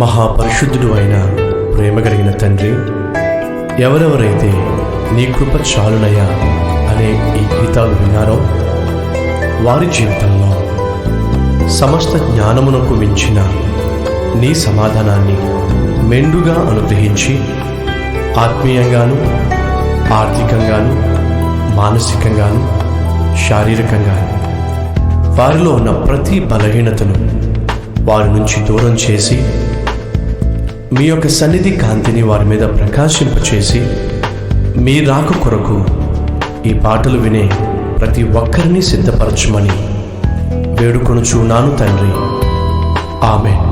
మహాపరిశుద్ధుడు అయిన ప్రేమ కలిగిన తండ్రి, ఎవరెవరైతే నీ కృప చాలునయ్యా అనే ఈ గీతాలు విన్నారో వారి జీవితంలో సమస్త జ్ఞానమునకు మించిన నీ సమాధానాన్ని మెండుగా అనుగ్రహించి ఆత్మీయంగాను, ఆర్థికంగాను, మానసికంగాను, శారీరకంగాను వారిలో ఉన్న ప్రతి బలహీనతను వారి నుంచి దూరం చేసి మీ యొక్క సన్నిధి కాంతిని వారి మీద ప్రకాశింపచేసి మీ రాక కొరకు ఈ పాటలు వినే ప్రతి ఒక్కరిని సిద్ధపరచమని వేడుకొనుచున్నాను తండ్రి. ఆమేన్.